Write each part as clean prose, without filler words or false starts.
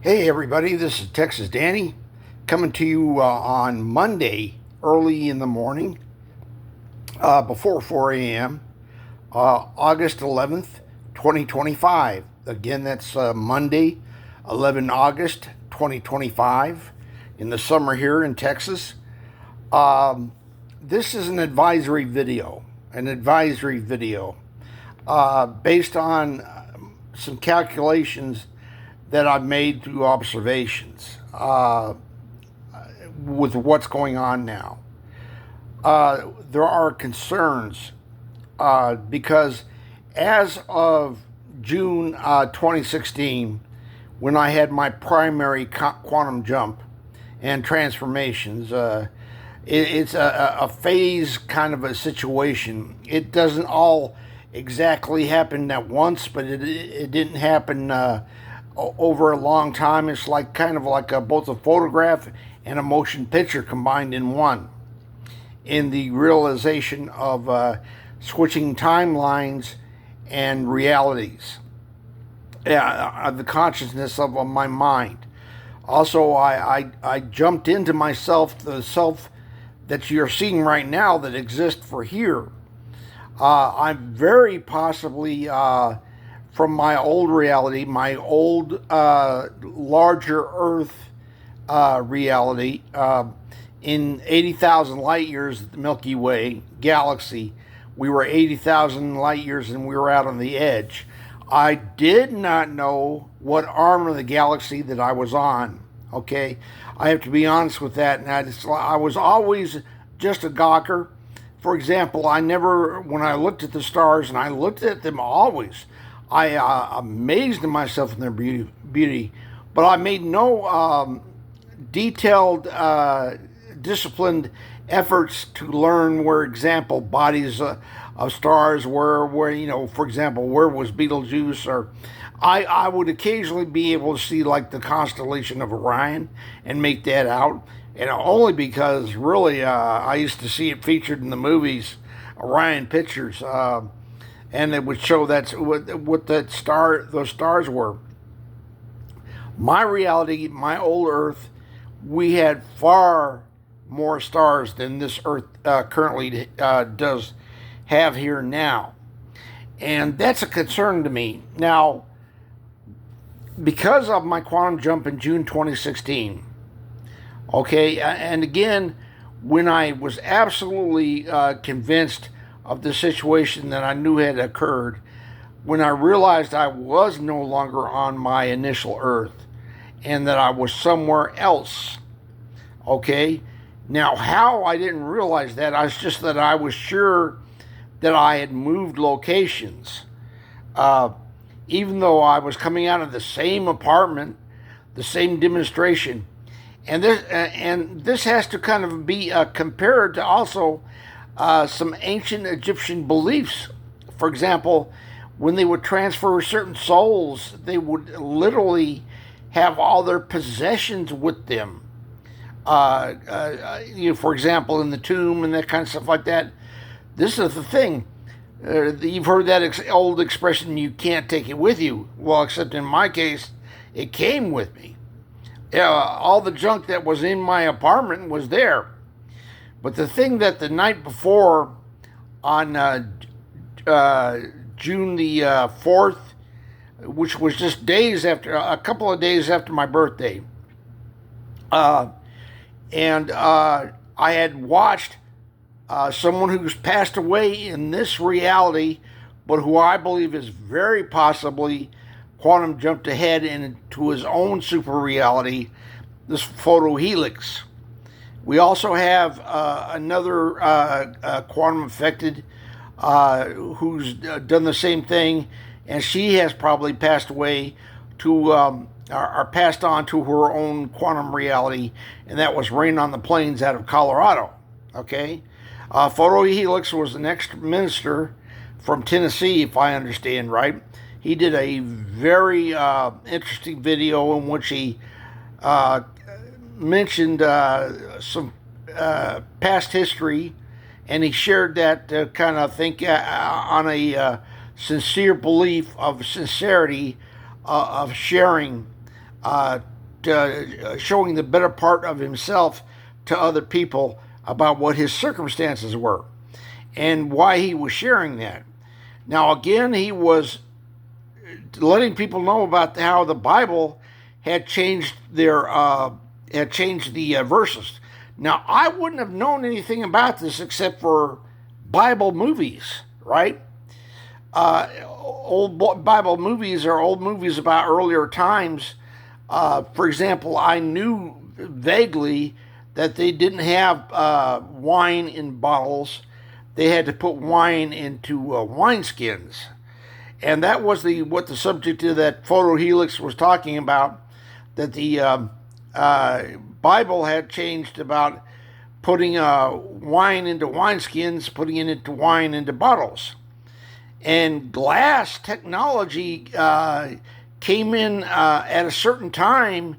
Hey everybody, this is Texas Danny coming to you on Monday early in the morning before 4 a.m. August 11th, 2025. Again, that's Monday, 11 August 2025 in the summer here in Texas. This is an advisory video based on some calculations that I've made through observations with what's going on now. There are concerns because as of June 2016, when I had my primary quantum jump and transformations, it's a phase kind of a situation. It doesn't all exactly happen at once, but it didn't happen over a long time. It's like kind of like both a photograph and a motion picture combined in one, in the realization of switching timelines and realities, the consciousness of my mind. Also, I jumped into myself, the self that you're seeing right now that exists for here. I'm very possibly from my old reality, my old larger Earth reality, in 80,000 light years, the Milky Way galaxy, we were 80,000 light years and we were out on the edge. I did not know what arm of the galaxy that I was on. Okay, I have to be honest with that. And I was always just a gawker. For example, when I looked at the stars, and I looked at them always, I amazed myself in their beauty, but I made no detailed, disciplined efforts to learn where, example, bodies of stars were, for example, where was Betelgeuse, or I would occasionally be able to see like the constellation of Orion and make that out, and only because really I used to see it featured in the movies, Orion pictures, and it would show that's what those stars were. My reality, my old Earth, we had far more stars than this Earth currently does have here now. And that's a concern to me. Now, because of my quantum jump in June 2016, okay, and again, when I was absolutely convinced of the situation that I knew had occurred, when I realized I was no longer on my initial Earth and that I was somewhere else, okay? Now, how I didn't realize that, I was just that I was sure that I had moved locations. Even though I was coming out of the same apartment, the same demonstration. And this has to kind of be compared to also some ancient Egyptian beliefs. For example, when they would transfer certain souls, they would literally have all their possessions with them. For example, in the tomb and that kind of stuff like that. This is the thing. You've heard that old expression, you can't take it with you. Well, except in my case, it came with me. All the junk that was in my apartment was there. But the thing that the night before, on June the 4th, which was just a couple of days after my birthday, and I had watched someone who's passed away in this reality, but who I believe is very possibly quantum jumped ahead into his own super reality, this photo helix. We also have another quantum affected who's done the same thing, and she has probably passed away to or passed on to her own quantum reality, and that was Rain on the Plains out of Colorado. Okay, Photo Helix was the next minister from Tennessee, if I understand right. He did a very interesting video in which he mentioned some past history, and he shared that kind of think on a sincere belief of sincerity of sharing uh, showing the better part of himself to other people about what his circumstances were and why he was sharing that. Now, again, he was letting people know about how the Bible had changed the verses. Now, I wouldn't have known anything about this except for Bible movies, right? Old Bible movies are old movies about earlier times. For example, I knew vaguely that they didn't have wine in bottles. They had to put wine into wineskins. And that was what the subject of that photo helix was talking about, that the Bible had changed about putting wine into wineskins, putting it into wine into bottles. And glass technology came in at a certain time,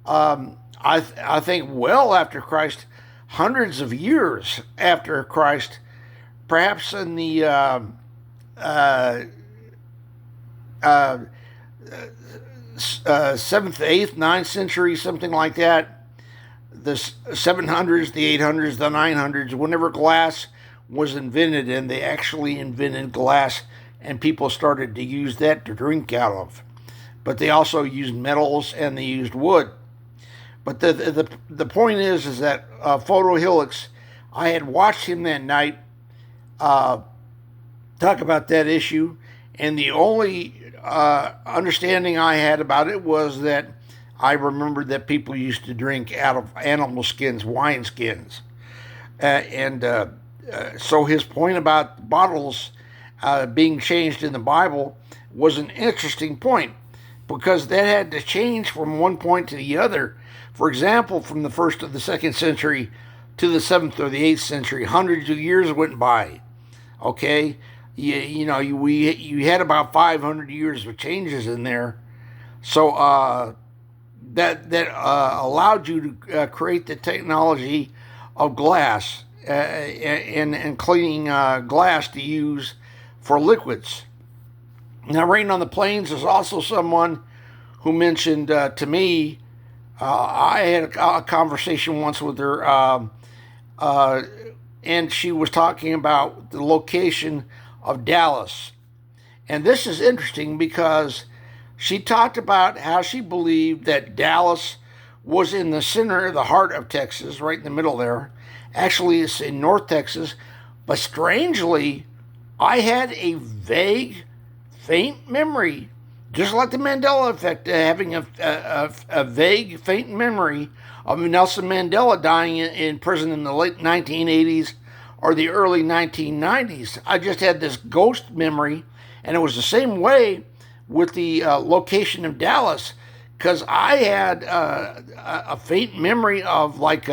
I think well after Christ, hundreds of years after Christ, perhaps in the 7th, 8th, 9th century, something like that. The 700s, the 800s, the 900s, whenever glass was invented, and they actually invented glass, and people started to use that to drink out of. But they also used metals and they used wood. But the point is that Photo Helix, I had watched him that night talk about that issue, and the only understanding I had about it was that I remembered that people used to drink out of animal skins, wine skins. So his point about bottles being changed in the Bible was an interesting point, because that had to change from one point to the other. For example, from the 1st or the 2nd century to the 7th or the 8th century, hundreds of years went by. Okay? You had about 500 years of changes in there. So that allowed you to create the technology of glass and cleaning glass to use for liquids. Now, Rain on the Plains is also someone who mentioned to me, I had a conversation once with her, and she was talking about the location of Dallas. And this is interesting because she talked about how she believed that Dallas was in the center, the heart of Texas, right in the middle there. Actually, it's in North Texas. But strangely, I had a vague, faint memory, just like the Mandela effect, having a vague, faint memory of Nelson Mandela dying in prison in the late 1980s or the early 1990s. I just had this ghost memory, and it was the same way with the location of Dallas, because I had a faint memory of like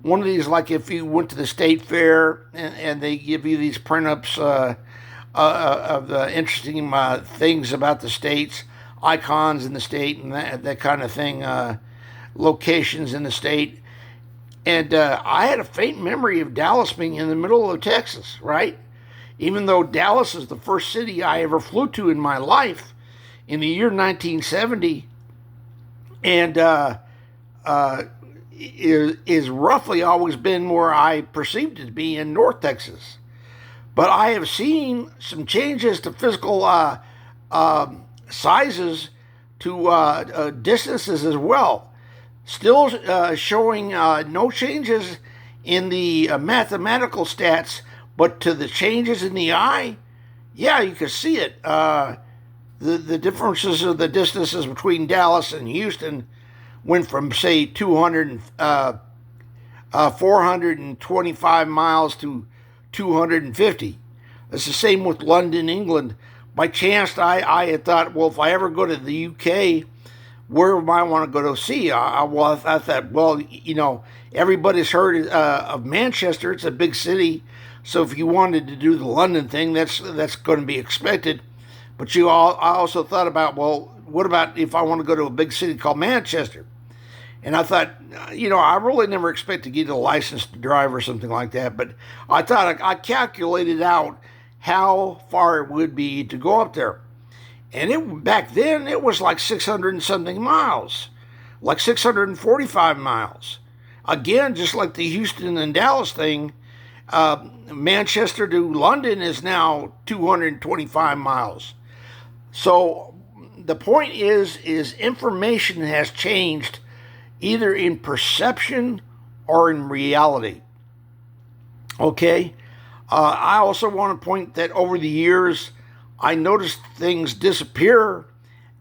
one of these, like if you went to the state fair and they give you these print-ups of the interesting things about the states, icons in the state and that kind of thing, locations in the state. And I had a faint memory of Dallas being in the middle of Texas, right? Even though Dallas is the first city I ever flew to in my life in the year 1970, and is roughly always been where I perceived it to be in North Texas. But I have seen some changes to physical sizes to distances as well. Still showing no changes in the mathematical stats, but to the changes in the eye, yeah, you can see it. The differences of the distances between Dallas and Houston went from, say, 425 miles to 250. It's the same with London, England. By chance, I had thought, well, if I ever go to the UK, where would I want to go to see? I thought, well, everybody's heard of Manchester. It's a big city. So if you wanted to do the London thing, that's going to be expected. But I also thought about, well, what about if I want to go to a big city called Manchester? And I thought, I really never expect to get a license to drive or something like that. But I thought I calculated out how far it would be to go up there. And back then, it was like 600 and something miles. like 645 miles. Again, just like the Houston and Dallas thing, Manchester to London is now 225 miles. So the point is information has changed either in perception or in reality. Okay? I also want to point that over the years, I noticed things disappear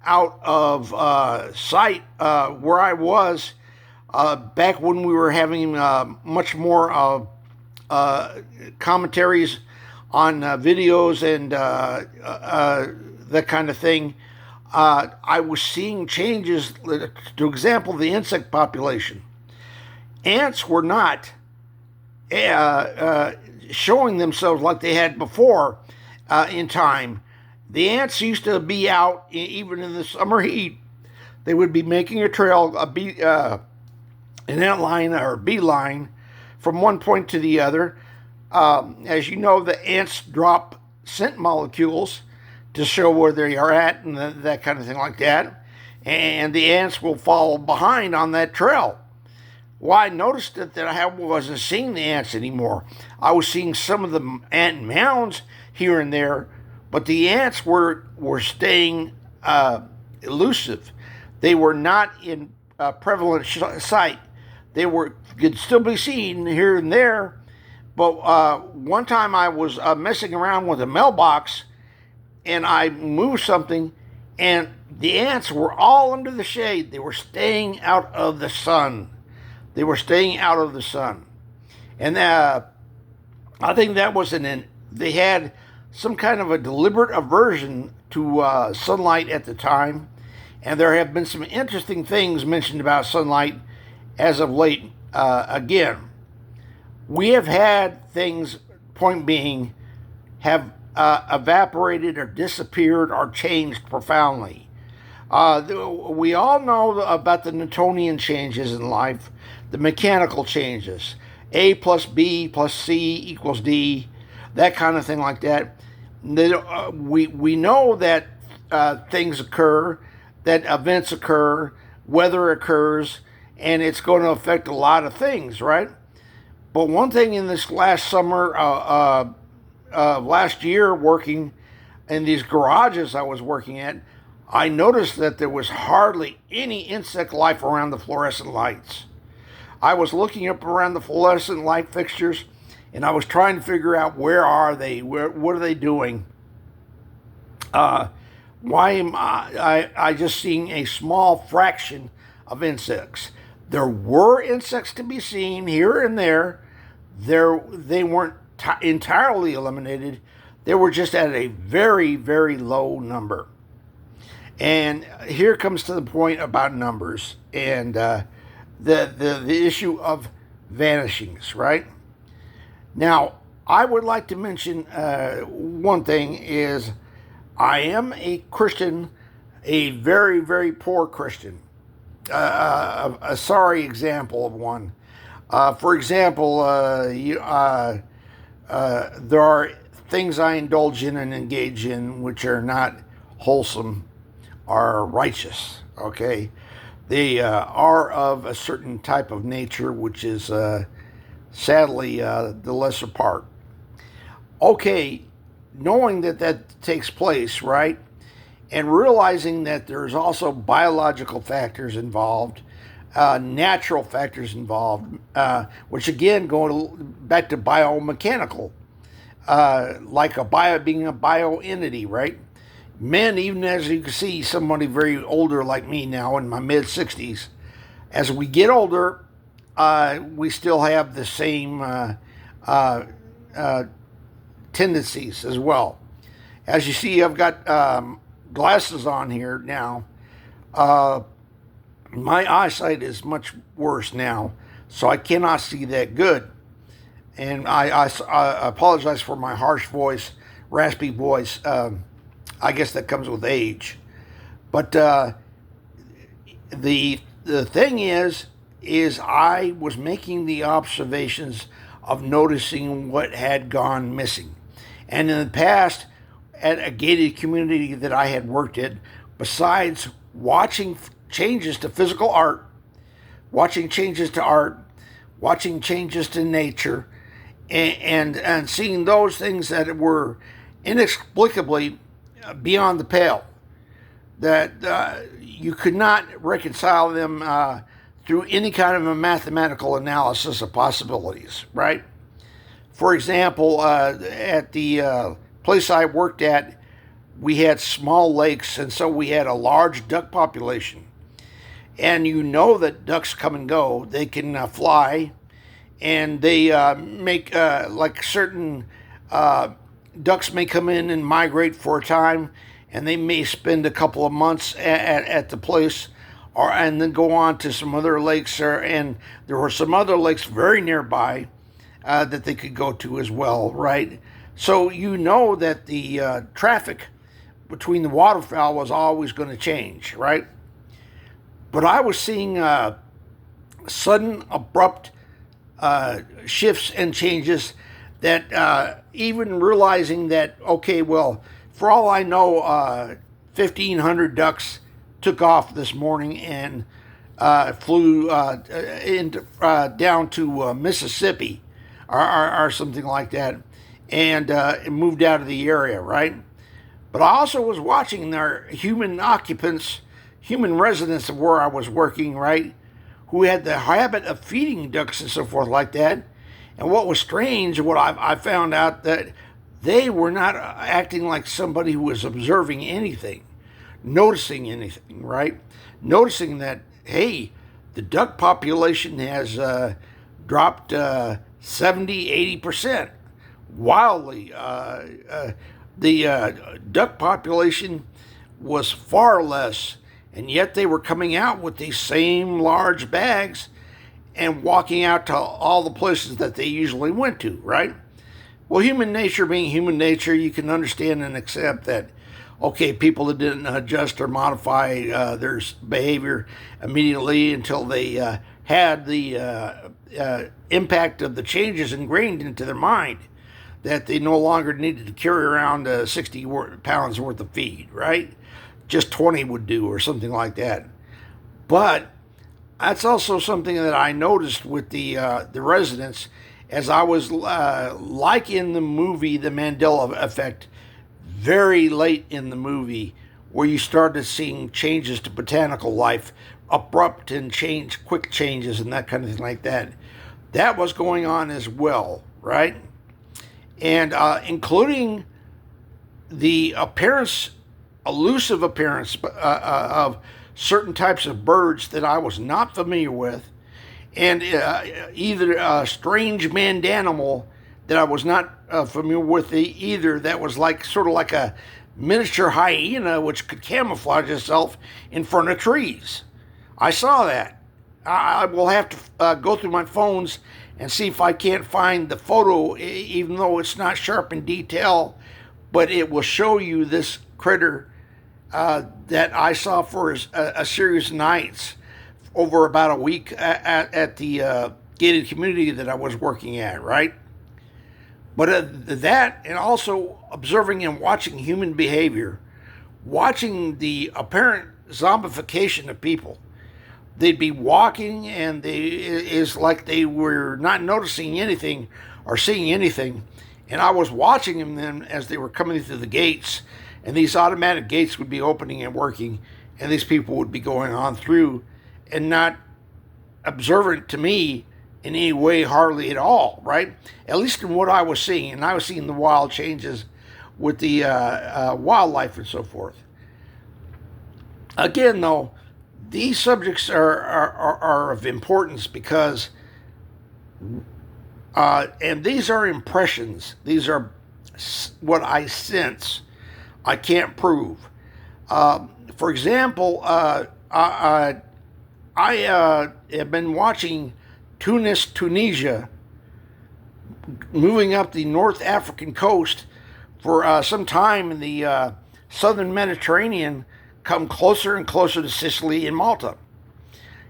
out of sight where I was back when we were having much more commentaries on videos and that kind of thing. I was seeing changes. To example, the insect population. Ants were not showing themselves like they had before in time. The ants used to be out even in the summer heat. They would be making a trail, an outline or beeline from one point to the other. As you know, the ants drop scent molecules to show where they are at and that kind of thing like that. And the ants will follow behind on that trail. Well, I noticed that I wasn't seeing the ants anymore. I was seeing some of the ant mounds here and there, but the ants were staying elusive. They were not in prevalent sight. They could still be seen here and there, but one time I was messing around with a mailbox, and I moved something, and the ants were all under the shade. They were staying out of the sun. They were staying out of the sun. And I think that was they had some kind of a deliberate aversion to sunlight at the time. And there have been some interesting things mentioned about sunlight as of late. Again, we have had things, point being, have evaporated or disappeared or changed profoundly. We all know about the Newtonian changes in life, the mechanical changes, A plus B plus C equals D, that kind of thing like that. We know that things occur, that events occur, weather occurs, and it's going to affect a lot of things, right? But one thing in this last summer, last year, working in these garages I was working at, I noticed that there was hardly any insect life around the fluorescent lights. I was looking up around the fluorescent light fixtures, and I was trying to figure out where are they, what are they doing? Why am I just seeing a small fraction of insects? There were insects to be seen here and there. They weren't entirely eliminated. They were just at a very, very low number. And here comes to the point about numbers and the issue of vanishings, right? Now, I would like to mention one thing is I am a Christian, a very, very poor Christian. A sorry example of one. For example, there are things I indulge in and engage in which are not wholesome or righteous, okay? They are of a certain type of nature, which is sadly the lesser part. Okay, knowing that takes place, right? And realizing that there's also biological factors involved, natural factors involved, which again go back to biomechanical, like being a bioentity, right? Men, even as you can see, somebody very older like me now in my mid 60s, as we get older, we still have the same tendencies as well. As you see, I've got glasses on here now. My eyesight is much worse now, so I cannot see that good. And I apologize for my harsh voice, raspy voice. I guess that comes with age. But the thing is I was making the observations of noticing what had gone missing. And in the past, at a gated community that I had worked in, besides watching changes to physical art, watching changes to art, watching changes to nature, and seeing those things that were inexplicably beyond the pale, that you could not reconcile them through any kind of a mathematical analysis of possibilities, right? For example, at the place I worked at, we had small lakes, and so we had a large duck population. And you know that ducks come and go. They can fly, and they make like certain ducks may come in and migrate for a time, and they may spend a couple of months at the place, and then go on to some other lakes. And there were some other lakes very nearby that they could go to as well, right? So you know that the traffic between the waterfowl was always going to change, right? But I was seeing sudden, abrupt shifts and changes that even realizing that, okay, well, for all I know, 1,500 ducks took off this morning and flew down to Mississippi or something like that, and moved out of the area, right? But I also was watching their human occupants, human residents of where I was working, right, who had the habit of feeding ducks and so forth like that. And what was strange, what I found out, that they were not acting like somebody who was observing anything, noticing anything, right? Noticing that, hey, the duck population has dropped 70, 80%. Wildly. The duck population was far less, and yet they were coming out with these same large bags and walking out to all the places that they usually went to, right? Well, human nature being human nature, you can understand and accept that, okay, people that didn't adjust or modify their behavior immediately until they had the impact of the changes ingrained into their mind, that they no longer needed to carry around 60 pounds worth of feed, right? Just 20 would do, or something like that. But that's also something that I noticed with the residents, as I was like in the movie The Mandela Effect, very late in the movie, where you started seeing changes to botanical life, abrupt and quick changes and that kind of thing like that. That was going on as well, right? And including the elusive appearance of certain types of birds that I was not familiar with, and either a strange mandanimal that I was not familiar with either, that was like sort of like a miniature hyena which could camouflage itself in front of trees. I saw that. I will have to go through my phones and see if I can't find the photo, even though it's not sharp in detail, but it will show you this critter that I saw for a series of nights over about a week at the gated community that I was working at, right? But that, and also observing and watching human behavior, watching the apparent zombification of people. They'd be walking, and it's like they were not noticing anything or seeing anything. And I was watching them then as they were coming through the gates, and these automatic gates would be opening and working, and these people would be going on through and not observant to me in any way, hardly at all, right? At least in what I was seeing. And I was seeing the wild changes with the wildlife and so forth. Again, though, these subjects are of importance because, and these are impressions. These are what I sense. I can't prove. For example, I have been watching Tunis, Tunisia, moving up the North African coast for some time in the southern Mediterranean, come closer and closer to Sicily and Malta.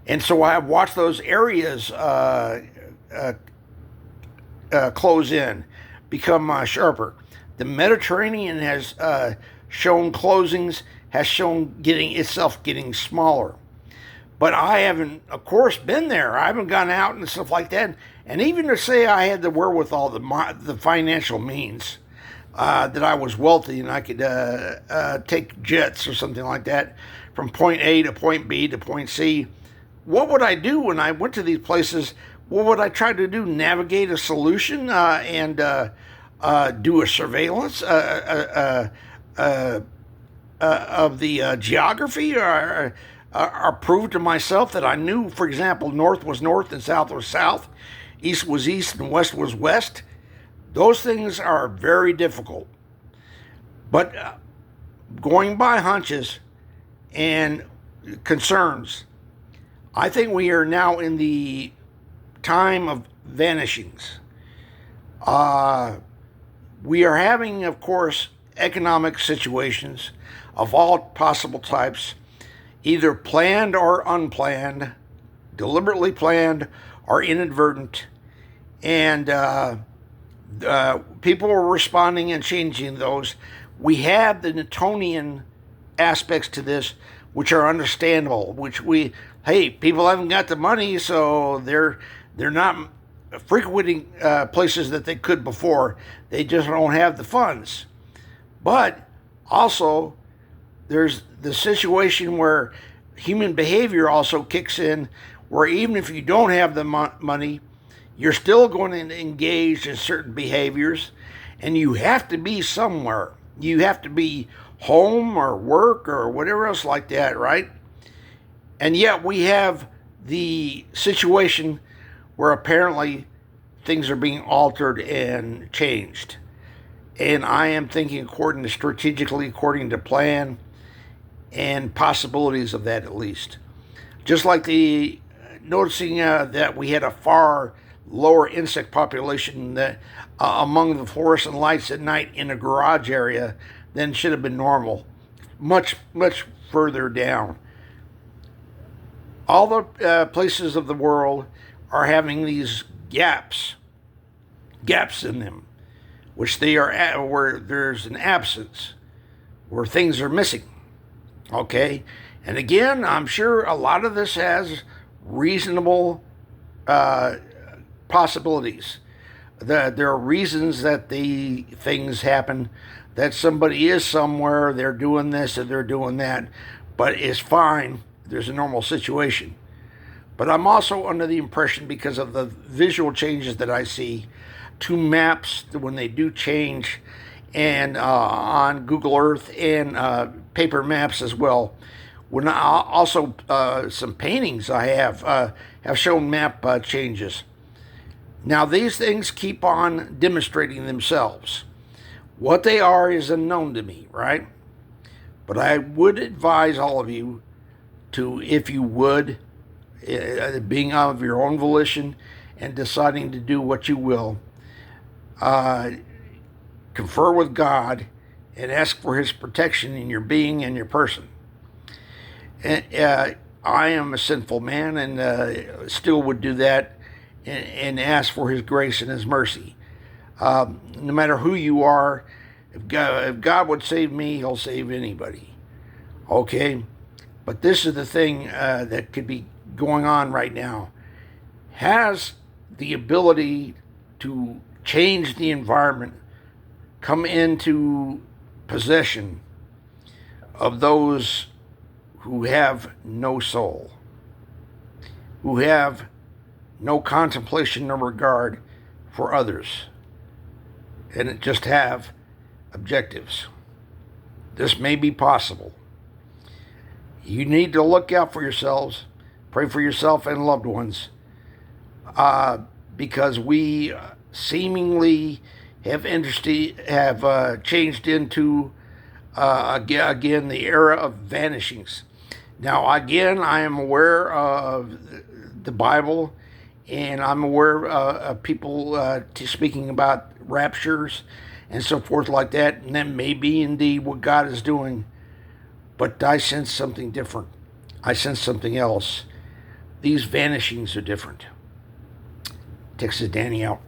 And so I have watched those areas close in, become sharper. The Mediterranean has shown closings, has shown getting smaller. But I haven't, of course, been there. I haven't gone out and stuff like that. And even to say I had the wherewithal, the financial means, that I was wealthy and I could take jets or something like that from point A to point B to point C. What would I do when I went to these places? What would I try to do? Navigate a solution and do a surveillance of the geography, or prove to myself that I knew, for example, north was north and south was south, east was east and west was west. Those things are very difficult. But going by hunches and concerns, I think we are now in the time of vanishings. We are having, of course, economic situations of all possible types, either planned or unplanned, deliberately planned or inadvertent, and people are responding and changing those. We have the Newtonian aspects to this, which are understandable, people haven't got the money, so they're not frequenting places that they could before. They just don't have the funds. But also, there's the situation where human behavior also kicks in, where even if you don't have the money, you're still going to engage in certain behaviors, and you have to be somewhere. You have to be home or work or whatever else like that, right? And yet we have the situation where apparently things are being altered and changed. And I am thinking strategically, according to plan and possibilities of that at least. Just like noticing that we had a far lower insect population that among the fluorescent lights at night in a garage area than should have been normal, much further down. All the places of the world are having these gaps in them, which they are at, where there's an absence, where things are missing. Okay, and again, I'm sure a lot of this has reasonable possibilities. There are reasons that the things happen, that somebody is somewhere, they're doing this and they're doing that, but it's fine. There's a normal situation. But I'm also under the impression, because of the visual changes that I see to maps when they do change, and on Google Earth and paper maps as well. When also some paintings I have shown map changes. Now these things keep on demonstrating themselves. What they are is unknown to me, right? But I would advise all of you to, if you would, being of your own volition and deciding to do what you will, confer with God and ask for His protection in your being and your person. And, I am a sinful man, and still would do that and ask for His grace and His mercy. No matter who you are, if God would save me, He'll save anybody. Okay? But this is the thing that could be going on right now. Has the ability to change the environment come into possession of those who have no soul, who have no contemplation or regard for others, and just have objectives. This may be possible. You need to look out for yourselves, pray for yourself and loved ones, because we seemingly have changed into again the era of vanishings. Now again, I am aware of the Bible, and I'm aware of people speaking about raptures and so forth like that, and that may be indeed what God is doing. But I sense something different. I sense something else. These vanishings are different. Texas Danny out.